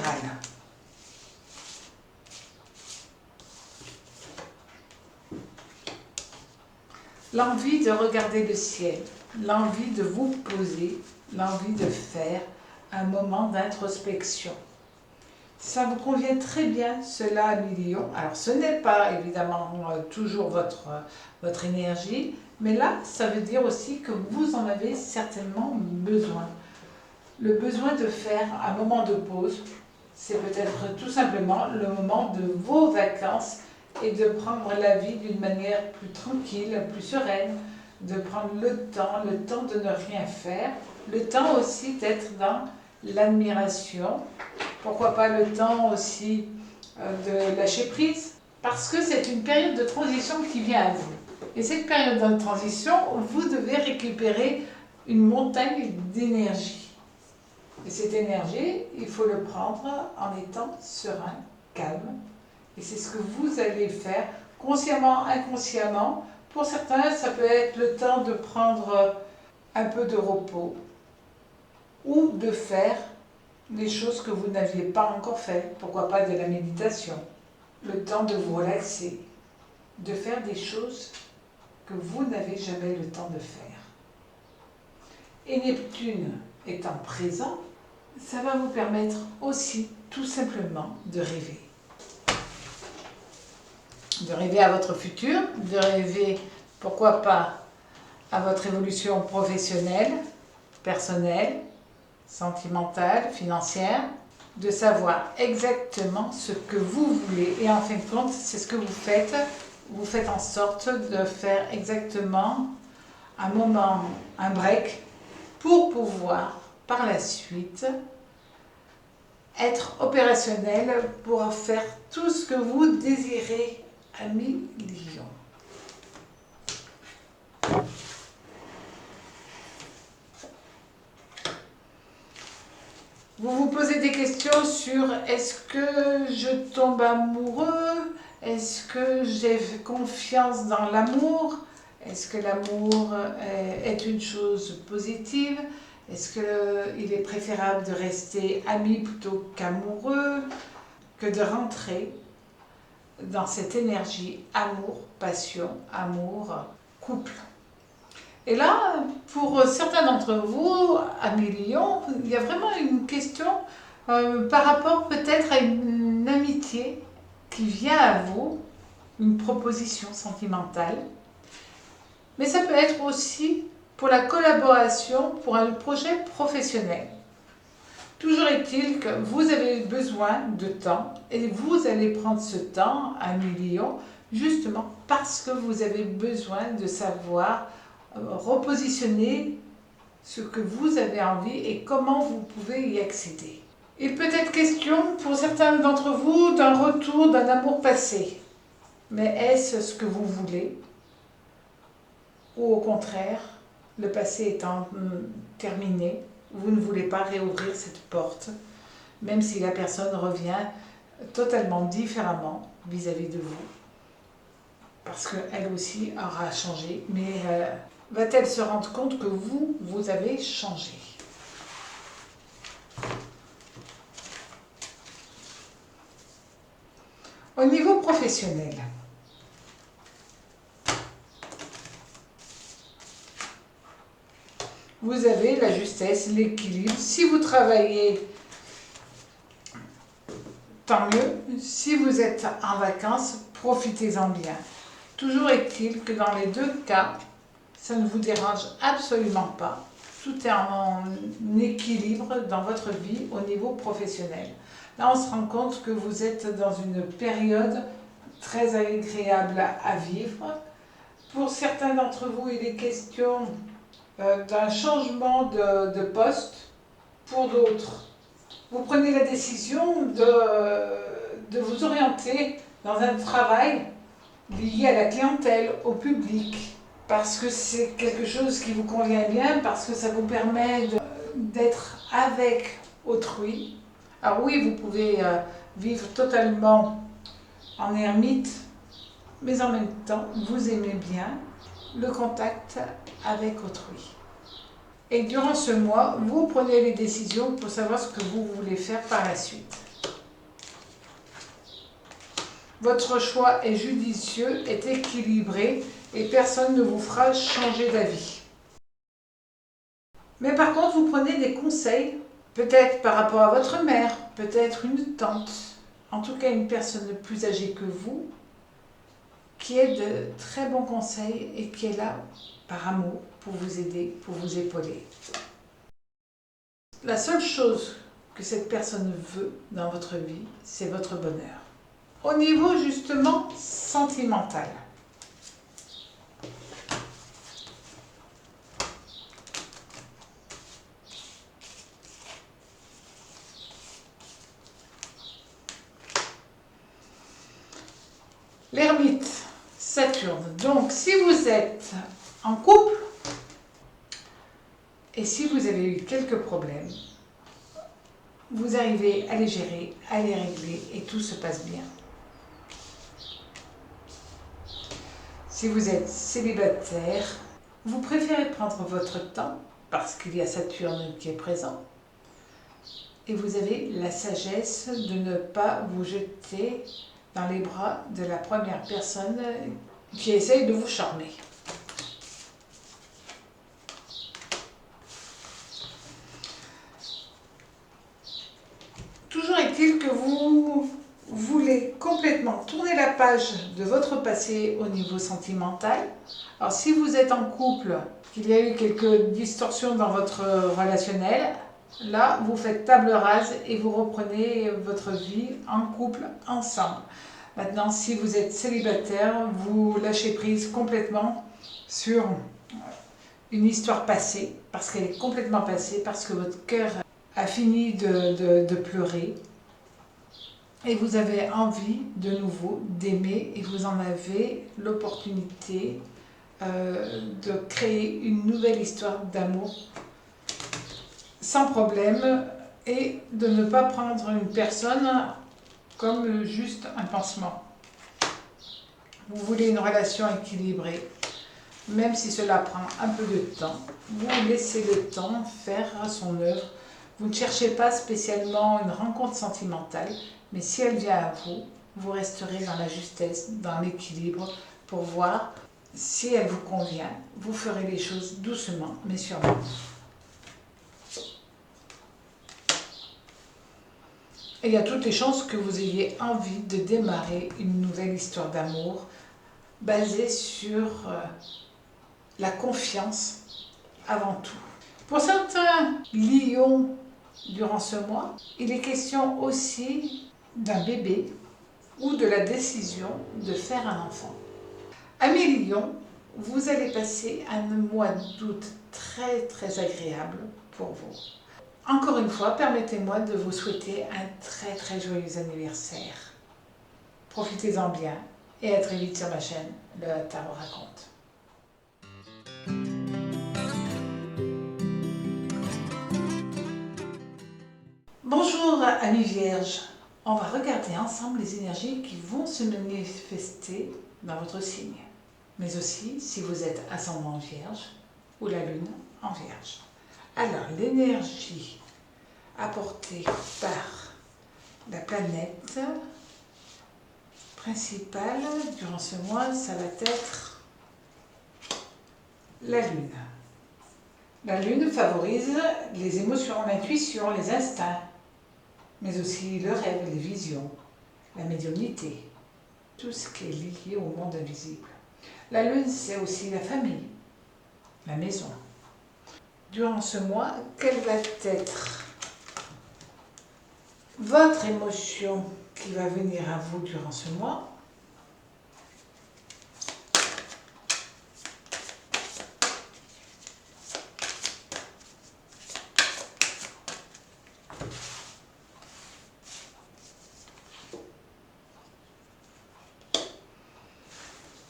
l'envie de regarder le ciel, l'envie de vous poser, l'envie de faire un moment d'introspection. Ça vous convient très bien, cela à millions. Alors ce n'est pas évidemment toujours votre énergie, mais là, ça veut dire aussi que vous en avez certainement besoin. Le besoin de faire un moment de pause, c'est peut-être tout simplement le moment de vos vacances et de prendre la vie d'une manière plus tranquille, plus sereine, de prendre le temps de ne rien faire, le temps aussi d'être dans l'admiration, pourquoi pas le temps aussi de lâcher prise, parce que c'est une période de transition qui vient à vous. Et cette période de transition, vous devez récupérer une montagne d'énergie. Et cette énergie, il faut le prendre en étant serein, calme. Et c'est ce que vous allez faire, consciemment, inconsciemment. Pour certains, ça peut être le temps de prendre un peu de repos ou de faire des choses que vous n'aviez pas encore faites. Pourquoi pas de la méditation. Le temps de vous relaxer, de faire des choses que vous n'avez jamais le temps de faire. Et Neptune étant présent, ça va vous permettre aussi tout simplement de rêver. De rêver à votre futur, de rêver, pourquoi pas, à votre évolution professionnelle, personnelle, sentimentale, financière, de savoir exactement ce que vous voulez. Et en fin de compte, c'est ce que vous faites. Vous faites en sorte de faire exactement un moment, un break, pour pouvoir par la suite être opérationnel pour faire tout ce que vous désirez à millions. Vous vous posez des questions sur est-ce que je tombe amoureux? Est-ce que j'ai confiance dans l'amour? Est-ce que l'amour est une chose positive? Est-ce qu'il est préférable de rester ami plutôt qu'amoureux? Que de rentrer dans cette énergie amour, passion, amour, couple. Et là, pour certains d'entre vous, à millions, il y a vraiment une question par rapport peut-être à une amitié qui vient à vous, une proposition sentimentale. Mais ça peut être aussi pour la collaboration, pour un projet professionnel. Toujours est-il que vous avez besoin de temps et vous allez prendre ce temps à millions justement parce que vous avez besoin de savoir repositionner ce que vous avez envie et comment vous pouvez y accéder. Il peut être question pour certains d'entre vous d'un retour d'un amour passé. Mais est-ce ce que vous voulez? Ou au contraire, le passé étant terminé, vous ne voulez pas réouvrir cette porte, même si la personne revient totalement différemment vis-à-vis de vous, parce qu'elle aussi aura changé, mais va-t-elle se rendre compte que vous avez changé? Au niveau professionnel, vous avez la justesse, l'équilibre. Si vous travaillez, tant mieux. Si vous êtes en vacances, profitez-en bien. Toujours est-il que dans les deux cas, ça ne vous dérange absolument pas. Tout est en équilibre dans votre vie au niveau professionnel. Là, on se rend compte que vous êtes dans une période très agréable à vivre. Pour certains d'entre vous, il est question d'un changement de poste, Pour d'autres, vous prenez la décision de vous orienter dans un travail lié à la clientèle, au public, parce que c'est quelque chose qui vous convient bien, parce que ça vous permet d'être avec autrui. Alors oui, vous pouvez vivre totalement en ermite, mais en même temps, vous aimez bien le contact avec autrui. Et durant ce mois, vous prenez les décisions pour savoir ce que vous voulez faire par la suite. Votre choix est judicieux, est équilibré et personne ne vous fera changer d'avis. Mais par contre, vous prenez des conseils, peut-être par rapport à votre mère, peut-être une tante, en tout cas une personne plus âgée que vous, qui est de très bons conseils et qui est là par amour pour vous aider, pour vous épauler. La seule chose que cette personne veut dans votre vie, c'est votre bonheur. Au niveau justement sentimental. L'ermite, Saturne. Donc si vous êtes en couple, et si vous avez eu quelques problèmes, vous arrivez à les gérer, à les régler et tout se passe bien. Si vous êtes célibataire, vous préférez prendre votre temps parce qu'il y a Saturne qui est présent. Et vous avez la sagesse de ne pas vous jeter dans les bras de la première personne qui essaye de vous charmer. Toujours est-il que vous voulez complètement tourner la page de votre passé au niveau sentimental. Alors si vous êtes en couple, qu'il y a eu quelques distorsions dans votre relationnel, là vous faites table rase et vous reprenez votre vie en couple ensemble. Maintenant, si vous êtes célibataire, vous lâchez prise complètement sur une histoire passée, parce qu'elle est complètement passée, parce que votre cœur a fini de pleurer et vous avez envie de nouveau d'aimer et vous en avez l'opportunité de créer une nouvelle histoire d'amour sans problème et de ne pas prendre une personne comme juste un pansement. Vous voulez une relation équilibrée, même si cela prend un peu de temps, vous laissez le temps faire son œuvre. Vous ne cherchez pas spécialement une rencontre sentimentale, mais si elle vient à vous, vous resterez dans la justesse, dans l'équilibre, pour voir si elle vous convient. Vous ferez les choses doucement, mais sûrement. Et il y a toutes les chances que vous ayez envie de démarrer une nouvelle histoire d'amour basée sur la confiance avant tout. Pour certains lions, durant ce mois, il est question aussi d'un bébé ou de la décision de faire un enfant. Amis Lions, vous allez passer un mois d'août très agréable pour vous. Encore une fois, permettez-moi de vous souhaiter un très joyeux anniversaire. Profitez-en bien et à très vite sur ma chaîne, le Tarot Raconte. Bonjour amis vierges, on va regarder ensemble les énergies qui vont se manifester dans votre signe, mais aussi si vous êtes ascendant vierge ou la lune en vierge. Alors l'énergie apportée par la planète principale durant ce mois, ça va être la lune. La lune favorise les émotions, l'intuition, les instincts, mais aussi le rêve, les visions, la médiumnité, tout ce qui est lié au monde invisible. La lune, c'est aussi la famille, la maison. Durant ce mois, quelle va être votre émotion qui va venir à vous durant ce mois?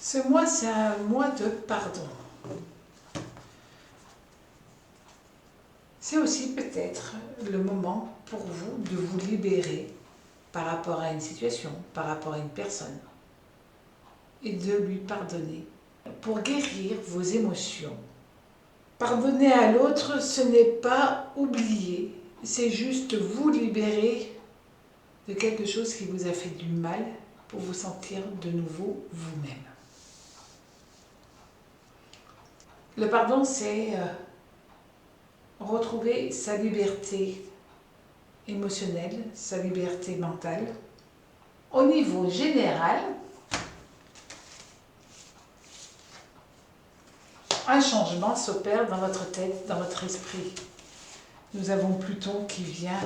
Ce mois, c'est un mois de pardon. C'est aussi peut-être le moment pour vous de vous libérer par rapport à une situation, par rapport à une personne, et de lui pardonner pour guérir vos émotions. Pardonner à l'autre, ce n'est pas oublier, c'est juste vous libérer de quelque chose qui vous a fait du mal pour vous sentir de nouveau vous-même. Le pardon, c'est retrouver sa liberté émotionnelle, sa liberté mentale. Au niveau général, un changement s'opère dans votre tête, dans votre esprit. Nous avons Pluton qui vient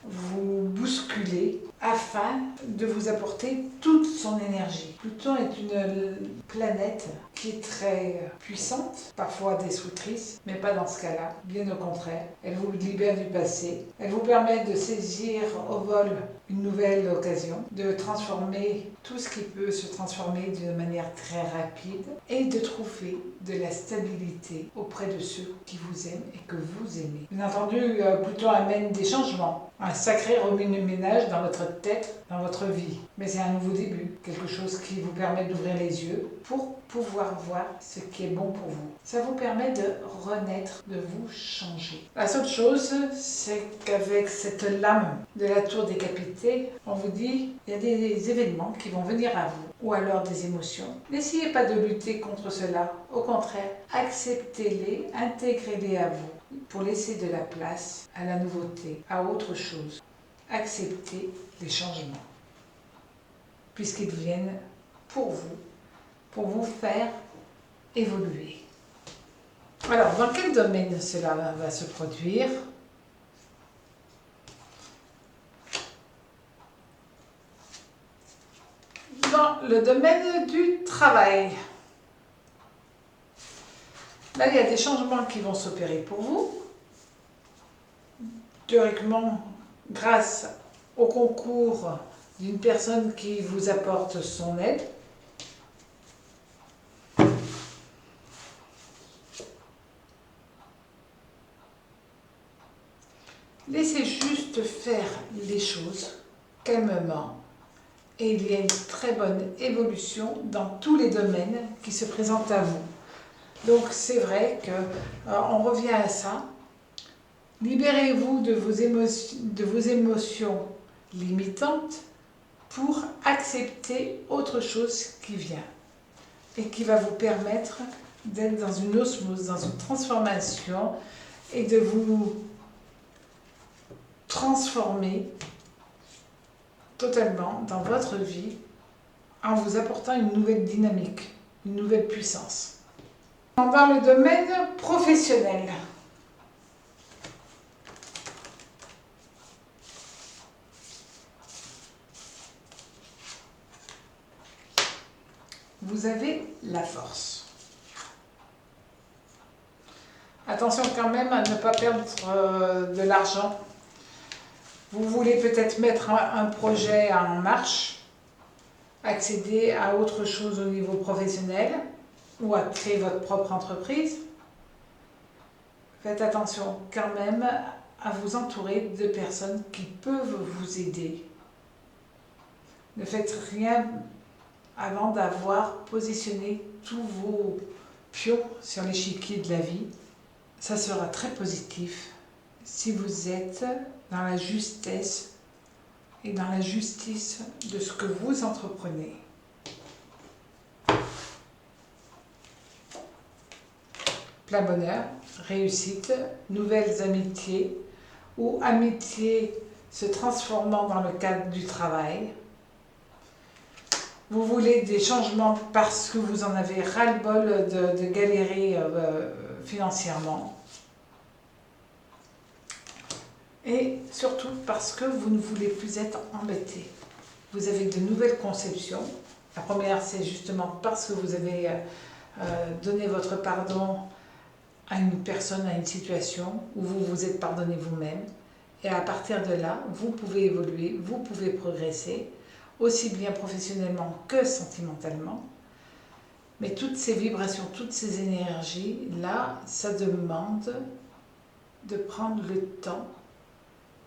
vous bousculer afin de vous apporter toute son énergie. Pluton est une planète qui est très puissante, parfois destructrice, mais pas dans ce cas-là, bien au contraire. Elle vous libère du passé, elle vous permet de saisir au vol une nouvelle occasion, de transformer tout ce qui peut se transformer d'une manière très rapide et de trouver de la stabilité auprès de ceux qui vous aiment et que vous aimez. Bien entendu, Pluton amène des changements, un sacré remue-ménage dans votre tête, dans votre vie. Mais c'est un nouveau début, quelque chose qui vous permet d'ouvrir les yeux pour pouvoir voir ce qui est bon pour vous. Ça vous permet de renaître, de vous changer. La seule chose, c'est qu'avec cette lame de la tour décapitée, on vous dit il y a des événements qui vont venir à vous, ou alors des émotions. N'essayez pas de lutter contre cela. Au contraire, acceptez-les, intégrez-les à vous pour laisser de la place à la nouveauté, à autre chose. Acceptez les changements, puisqu'ils viennent pour vous faire évoluer. Alors, dans quel domaine cela va se produire ? Dans le domaine du travail. Là, il y a des changements qui vont s'opérer pour vous. Théoriquement, grâce au concours d'une personne qui vous apporte son aide. Laissez juste faire les choses calmement et il y a une très bonne évolution dans tous les domaines qui se présentent à vous. Donc c'est vrai qu'on revient à ça. Libérez-vous de vos émotions limitantes pour accepter autre chose qui vient et qui va vous permettre d'être dans une osmose, dans une transformation et de vous transformer totalement dans votre vie en vous apportant une nouvelle dynamique, une nouvelle puissance. Dans le domaine professionnel, vous avez la force. Attention quand même à ne pas perdre de l'argent. Vous voulez peut-être mettre un projet en marche, accéder à autre chose au niveau professionnel ou à créer votre propre entreprise. Faites attention quand même à vous entourer de personnes qui peuvent vous aider. Ne faites rien avant d'avoir positionné tous vos pions sur l'échiquier de la vie. Ça sera très positif si vous êtes dans la justesse et dans la justice de ce que vous entreprenez. Plein bonheur, réussite, nouvelles amitiés ou amitiés se transformant dans le cadre du travail. Vous voulez des changements parce que vous en avez ras-le-bol de galérer financièrement. Et surtout parce que vous ne voulez plus être embêté. Vous avez de nouvelles conceptions. La première, c'est justement parce que vous avez donné votre pardon à une personne, à une situation, où vous vous êtes pardonné vous-même. Et à partir de là, vous pouvez évoluer, vous pouvez progresser, aussi bien professionnellement que sentimentalement. Mais toutes ces vibrations, toutes ces énergies, là, ça demande de prendre le temps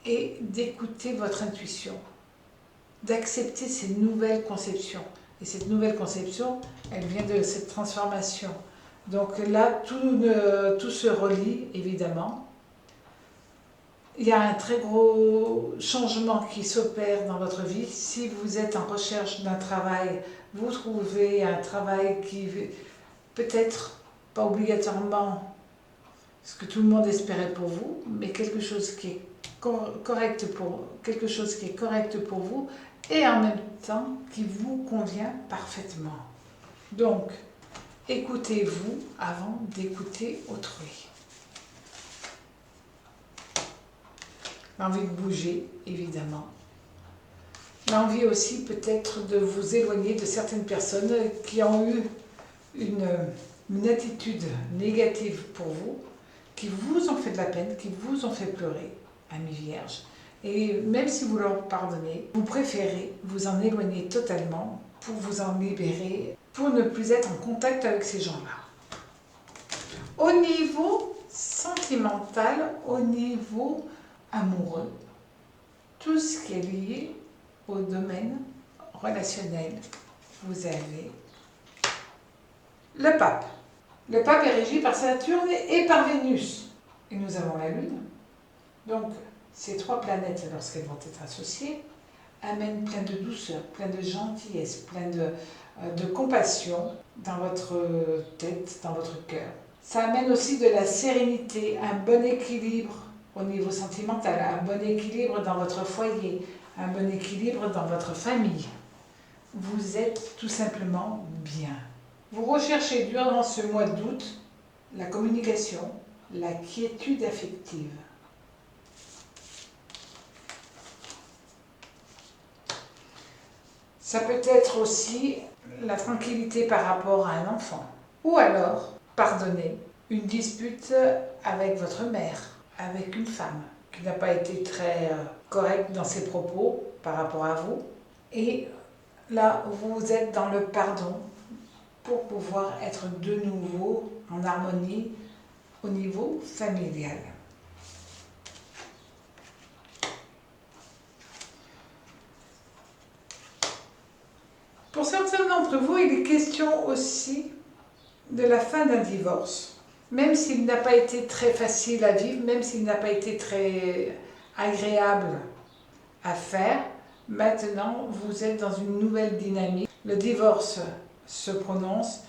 et d'écouter votre intuition, d'accepter ces nouvelles conceptions. Et cette nouvelle conception, elle vient de cette transformation. Donc là, tout se relie, évidemment. Il y a un très gros changement qui s'opère dans votre vie. Si vous êtes en recherche d'un travail, vous trouvez un travail qui peut-être pas obligatoirement ce que tout le monde espérait pour vous, mais quelque chose qui est correct pour vous et en même temps qui vous convient parfaitement. Donc, écoutez-vous avant d'écouter autrui. L'envie de bouger, évidemment. L'envie aussi peut-être de vous éloigner de certaines personnes qui ont eu une attitude négative pour vous, qui vous ont fait de la peine, qui vous ont fait pleurer, Amis Vierge. Et même si vous leur pardonnez, vous préférez vous en éloigner totalement pour vous en libérer, pour ne plus être en contact avec ces gens-là. Au niveau sentimental, au niveau amoureux, tout ce qui est lié au domaine relationnel, vous avez le pape. Le pape est régi par Saturne et par Vénus. Et nous avons la Lune. Donc, ces trois planètes, lorsqu'elles vont être associées, amènent plein de douceur, plein de gentillesse, plein de compassion dans votre tête, dans votre cœur. Ça amène aussi de la sérénité, un bon équilibre au niveau sentimental, un bon équilibre dans votre foyer, un bon équilibre dans votre famille. Vous êtes tout simplement bien. Vous recherchez durant ce mois d'août la communication, la quiétude affective. Ça peut être aussi la tranquillité par rapport à un enfant. Ou alors, pardonner une dispute avec votre mère, avec une femme qui n'a pas été très correcte dans ses propos par rapport à vous. Et là, vous êtes dans le pardon pour pouvoir être de nouveau en harmonie au niveau familial. Pour certains d'entre vous, il est question aussi de la fin d'un divorce. Même s'il n'a pas été très facile à vivre, même s'il n'a pas été très agréable à faire, maintenant vous êtes dans une nouvelle dynamique. Le divorce se prononce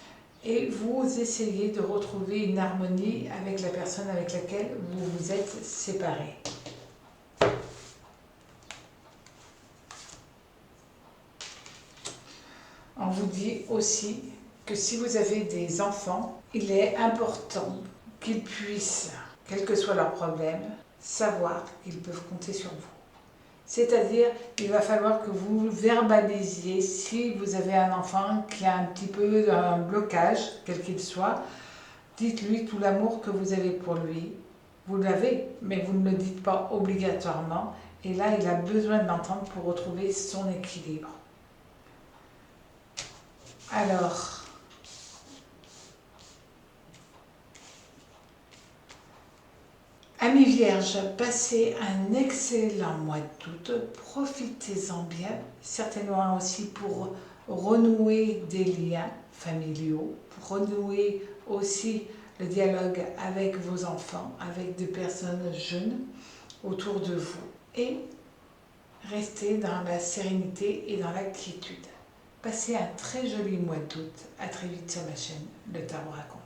et vous essayez de retrouver une harmonie avec la personne avec laquelle vous vous êtes séparés. On vous dit aussi que si vous avez des enfants, il est important qu'ils puissent, quel que soit leur problème, savoir qu'ils peuvent compter sur vous. C'est-à-dire, il va falloir que vous verbalisiez si vous avez un enfant qui a un petit peu un blocage, quel qu'il soit, dites-lui tout l'amour que vous avez pour lui. Vous l'avez, mais vous ne le dites pas obligatoirement. Et là, il a besoin de l'entendre pour retrouver son équilibre. Alors, Amis Vierges, passez un excellent mois d'août, profitez-en bien, certainement aussi pour renouer des liens familiaux, pour renouer aussi le dialogue avec vos enfants, avec des personnes jeunes autour de vous et restez dans la sérénité et dans la quiétude. Passez un très joli mois d'août. À très vite sur ma chaîne, Le Tarot Raconte.